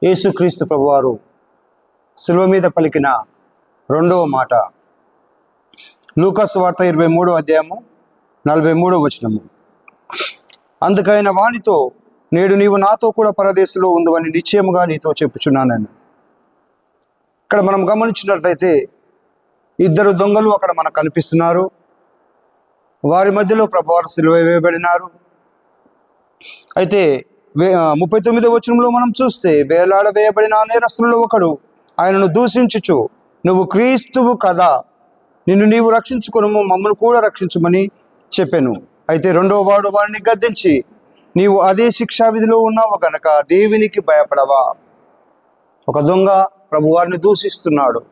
యేసుక్రీస్తు ప్రభువారు శిలువ మీద పలికిన రెండవ మాట లూకా సువార్త 23వ అధ్యాయము 43వ వచనము. అందుకైన వానితో, నేడు నీవు నాతో కూడా పరదేశంలో ఉందని నిశ్చయముగా నీతో చెప్పుచున్నానని. ఇక్కడ మనం గమనించినట్లయితే ఇద్దరు దొంగలు అక్కడ మనకు కనిపిస్తున్నారు. వారి మధ్యలో ప్రభువారు సిలువ వేయబడినారు. అయితే 39వ వచనంలో మనం చూస్తే, వేలాడ వేయబడిన నేరస్తులలో ఒకడు ఆయనను దూషించుచు, నువ్వు క్రీస్తువు కదా, నిన్ను నీవు రక్షించుకొను, మమ్మల్ని కూడా రక్షించుమని చెప్పాను. అయితే రెండవ వాడు వాడిని గద్దించి, నీవు అదే శిక్షావిధిలో ఉన్నావు గనక దేవునికి భయపడవా. ఒక దొంగ ప్రభువారిని దూషిస్తున్నాడు,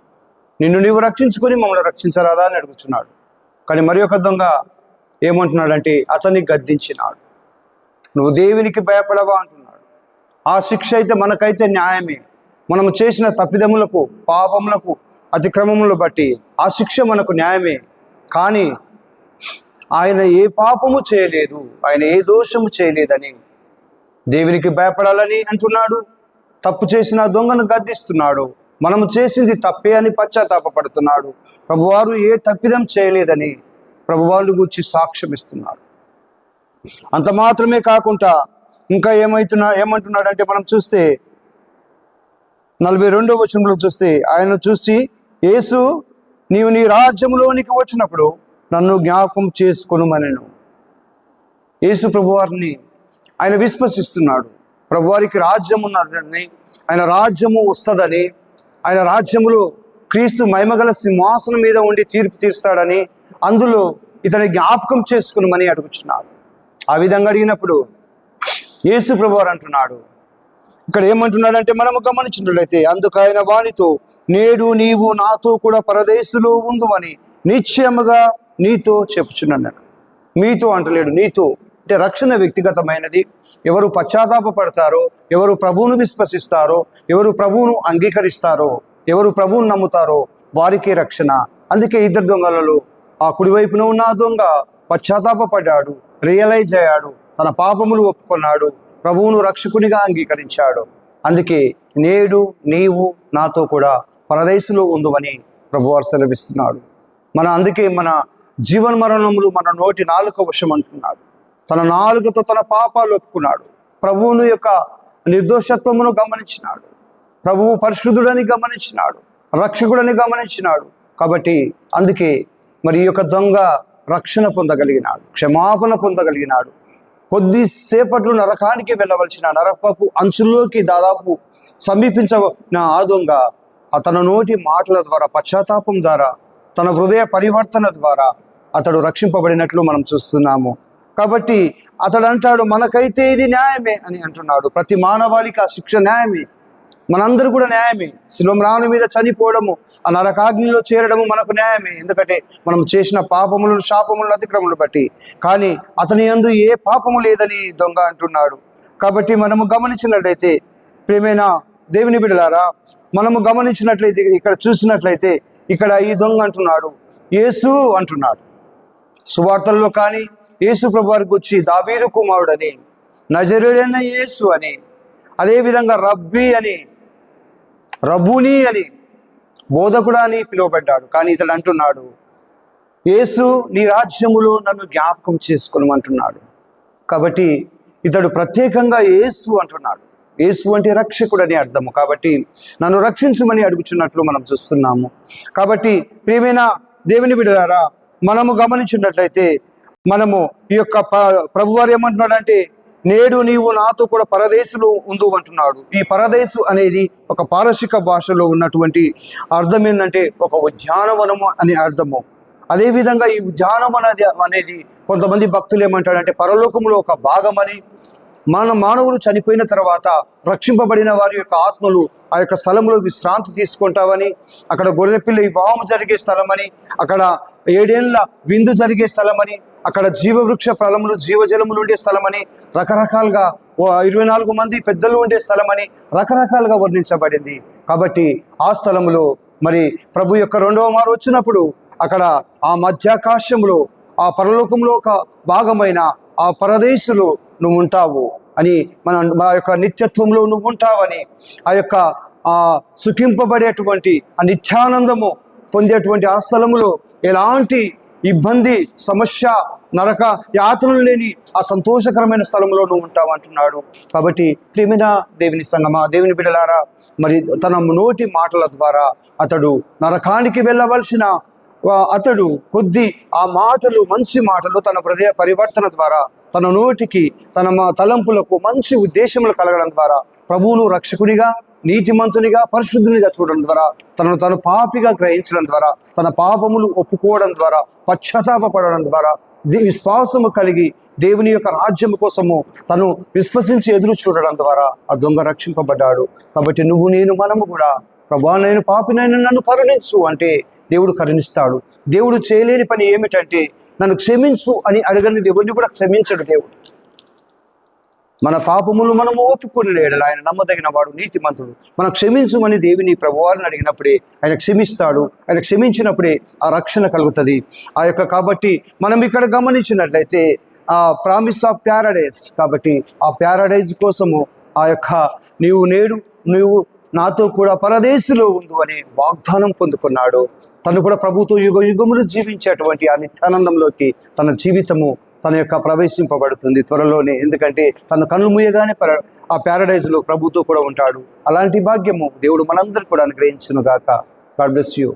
నిన్ను నీవు రక్షించుకొని మమ్మల్ని రక్షించరాదా అని అడుగుతున్నాడు. కానీ మరి ఒక దొంగ ఏమంటున్నాడంటే అతన్ని గద్దించినాడు, నువ్వు దేవునికి భయపడవా అంటున్నాడు. ఆ శిక్ష అయితే మనకైతే న్యాయమే. మనము చేసిన తప్పిదములకు, పాపములకు, అతిక్రమములను బట్టి ఆ శిక్ష మనకు న్యాయమే. కానీ ఆయన ఏ పాపము చేయలేదు, ఆయన ఏ దోషము చేయలేదని దేవునికి భయపడాలని అంటున్నాడు. తప్పు చేసిన దొంగను గద్దిస్తున్నాడు. మనము చేసింది తప్పే అని పశ్చాత్తాపడుతున్నాడు. ప్రభువారు ఏ తప్పిదం చేయలేదని ప్రభువారు గురించి సాక్ష్యం ఇస్తున్నాడు. అంత మాత్రమే కాకుండా ఇంకా ఏమంటున్నాడంటే మనం చూస్తే 42వ వచనంలో చూస్తే, ఆయన చూసి, యేసు నీవు నీ రాజ్యములోనికి వచ్చినప్పుడు నన్ను జ్ఞాపకం చేసుకొనుమనెను. యేసు ప్రభువారిని ఆయన విశ్వసిస్తున్నాడు. ప్రభువారికి రాజ్యం ఉన్నదని, ఆయన రాజ్యము వస్తుందని, ఆయన రాజ్యములో క్రీస్తు మహిమగల సింహాసనం మీద ఉండి తీర్పు తీస్తాడని, అందులో ఇతని జ్ఞాపకం చేసుకునమని అడుగుచున్నాడు. ఆ విధంగా అడిగినప్పుడు యేసు ప్రభువారు అంటున్నాడు, ఇక్కడ ఏమంటున్నాడంటే మనము గమనించినట్లయితే, అందుకైన వానితో, నేడు నీవు నాతో కూడా పరదేశంలో ఉందువని నిశ్చయముగా నీతో చెప్పుచున్నాను. మీతో అంటలేడు, నీతో. అంటే రక్షణ వ్యక్తిగతమైనది. ఎవరు పశ్చాత్తాపడతారో, ఎవరు ప్రభువును విశ్వసిస్తారో, ఎవరు ప్రభువును అంగీకరిస్తారో, ఎవరు ప్రభువును నమ్ముతారో వారికే రక్షణ. అందుకే ఇద్దరు దొంగలలో ఆ కుడివైపున ఉన్న దొంగ పశ్చాత్తాపడ్డాడు, రియలైజ్ అయ్యాడు, తన పాపములు ఒప్పుకున్నాడు, ప్రభువును రక్షకునిగా అంగీకరించాడు. అందుకే నేడు నీవు నాతో కూడా పరదేశంలో ఉందువని ప్రభువారు సెలవిస్తున్నాడు. అందుకే మన జీవన మరణములు మన నోటి నాలుక వశం అంటున్నాడు. తన నాలుకతో తన పాపాలు ఒప్పుకున్నాడు. ప్రభువును యొక్క నిర్దోషత్వమును గమనించినాడు. ప్రభువు పరిశుద్ధుడని గమనించినాడు, రక్షకుడని గమనించినాడు. కాబట్టి అందుకే మరి ఈ యొక్క దొంగ రక్షణ పొందగలిగినాడు, క్షమాపణ పొందగలిగినాడు. కొద్దిసేపట్లో నరకానికి వెళ్ళవలసిన నరకపు అంచుల్లోకి దాదాపు సమీపించిన ఆ దొంగ తన నోటి మాటల ద్వారా, పశ్చాత్తాపం ద్వారా, తన హృదయ పరివర్తన ద్వారా అతడు రక్షింపబడినట్లు మనం చూస్తున్నాము. కాబట్టి అతడు అంటాడు, మనకైతే ఇది న్యాయమే అని అంటున్నాడు. ప్రతి మానవాళికి ఆ శిక్ష న్యాయమే, మనందరూ కూడా న్యాయమే. శిలువ మీద చనిపోవడము, ఆ నరకాగ్నిలో చేరడము మనకు న్యాయమే. ఎందుకంటే మనం చేసిన పాపములను, శాపములను, అతిక్రమములను బట్టి. కానీ అతని యందు ఏ పాపము లేదని దొంగ అంటున్నాడు. కాబట్టి మనము గమనించినట్లయితే, ప్రియమైన దేవుని బిడ్డలారా, మనము గమనించినట్లయితే, ఇక్కడ చూసినట్లయితే, ఇక్కడ ఈ దొంగ అంటున్నాడు, యేసు అంటున్నాడు. సువార్తల్లో కానీ యేసు ప్రభువారికి వచ్చి దావీదు కుమారుడని, నజరేయుడైన యేసు అని, అదేవిధంగా రబ్బీ అని, రబ్బూని అని, బోధకుడు అని పిలువబడ్డాడు. కానీ ఇతడు అంటున్నాడు, యేసు నీ రాజ్యములో నన్ను జ్ఞాపకం చేసుకోమంటున్నాడు. కాబట్టి ఇతడు ప్రత్యేకంగా యేసు అంటున్నాడు. యేసు అంటే రక్షకుడు అని అర్థము. కాబట్టి నన్ను రక్షించమని అడుగుచున్నట్లు మనం చూస్తున్నాము. కాబట్టి ప్రియమైన దేవుని బిడ్డలారా, మనము గమనించినట్లయితే, మనము ఈ యొక్క ప్రభువారు ఏమంటున్నాడంటే, నేడు నీవు నాతో కూడా పరదేశంలో ఉండు అంటున్నాడు. ఈ పరదేశు అనేది ఒక పారసిక భాషలో ఉన్నటువంటి అర్థం ఏంటంటే ఒక ఉద్యానవనము అని అర్థము. అదేవిధంగా ఈ ఉద్యానవనం అనేది కొంతమంది భక్తులు ఏమంటారంటే పరలోకములో ఒక భాగమని, మానవులు చనిపోయిన తర్వాత రక్షింపబడిన వారి యొక్క ఆత్మలు ఆ యొక్క స్థలంలో విశ్రాంతి తీసుకుంటావని, అక్కడ గొర్రెపిల్ల వివాహం జరిగే స్థలమని, అక్కడ 7 ఏళ్ల విందు జరిగే స్థలమని, అక్కడ జీవవృక్ష ఫలములు, జీవజలములు ఉండే స్థలమని, రకరకాలుగా 24 మంది పెద్దలు ఉండే స్థలమని రకరకాలుగా వర్ణించబడింది. కాబట్టి ఆ స్థలములో మరి ప్రభు యొక్క రెండవ మారు వచ్చినప్పుడు అక్కడ ఆ మధ్యాకాశంలో, ఆ పరలోకంలో ఒక భాగమైన ఆ పరదేశంలో నువ్వు ఉంటావు. అని మా యొక్క నిత్యత్వంలో నువ్వు ఉంటావని, ఆ యొక్క సుఖింపబడేటువంటి ఆ నిత్యానందము పొందేటువంటి ఆ స్థలములో ఎలాంటి ఇబ్బంది, సమస్య, నరక యాతనలు లేని ఆ సంతోషకరమైన స్థలంలో నువ్వు ఉంటావు అంటున్నాడు. కాబట్టి ప్రియమైన దేవుని సంగమా, దేవుని బిడ్డలారా, మరి తన నోటి మాటల ద్వారా అతడు నరకానికి వెళ్ళవలసిన అతడు కొద్ది ఆ మాటలు, మంచి మాటలు తన హృదయ పరివర్తన ద్వారా, తన నోటికి, తన తలంపులకు మంచి ఉద్దేశములు కలగడం ద్వారా ప్రభువును రక్షకునిగా, నీతిమంతునిగా, పరిశుద్ధునిగా చూడడం ద్వారా, తను పాపిగా గ్రహించడం ద్వారా, తన పాపములు ఒప్పుకోవడం ద్వారా, పశ్చాత్తాపడడం ద్వారా, విశ్వాసము కలిగి దేవుని యొక్క రాజ్యము కోసము తను విశ్వసించి ఎదురు చూడడం ద్వారా ఆ దొంగ రక్షింపబడ్డాడు. కాబట్టి నువ్వు, నేను, మనము కూడా ప్రభువా నేను పాపినైనా నన్ను కరుణించు అంటే దేవుడు కరుణిస్తాడు. దేవుడు చేయలేని పని ఏమిటంటే నన్ను క్షమించు అని అడగని దేవుడిని కూడా క్షమించడు దేవుడు. మన పాపములు మనము ఒప్పుకొని లేడు, ఆయన నమ్మదగిన వాడు, నీతిమంతుడు. మనం క్షమించమని దేవుని ప్రభువారిని అడిగినప్పుడే ఆయన క్షమిస్తాడు. ఆయన క్షమించినప్పుడే ఆ రక్షణ కలుగుతుంది. కాబట్టి మనం ఇక్కడ గమనించినట్లయితే ఆ ప్రామిస్ ఆఫ్ ప్యారడైజ్, కాబట్టి ఆ ప్యారడైజ్ కోసము ఆ యొక్క నీవు నాతో కూడా పరదేశంలో ఉండు అనే వాగ్దానం పొందుకున్నాడు. తను కూడా ప్రభుతో యుగ యుగములు జీవించేటువంటి ఆ నిత్యానందంలోకి తన జీవితము తన యొక్క ప్రవేశింపబడుతుంది త్వరలోనే. ఎందుకంటే తన కళ్ళు మూయగానే ఆ ప్యారడైజ్లో ప్రభుతో కూడా ఉంటాడు. అలాంటి భాగ్యము దేవుడు మనందరికీ కూడా అనుగ్రహించును గాక. God bless you.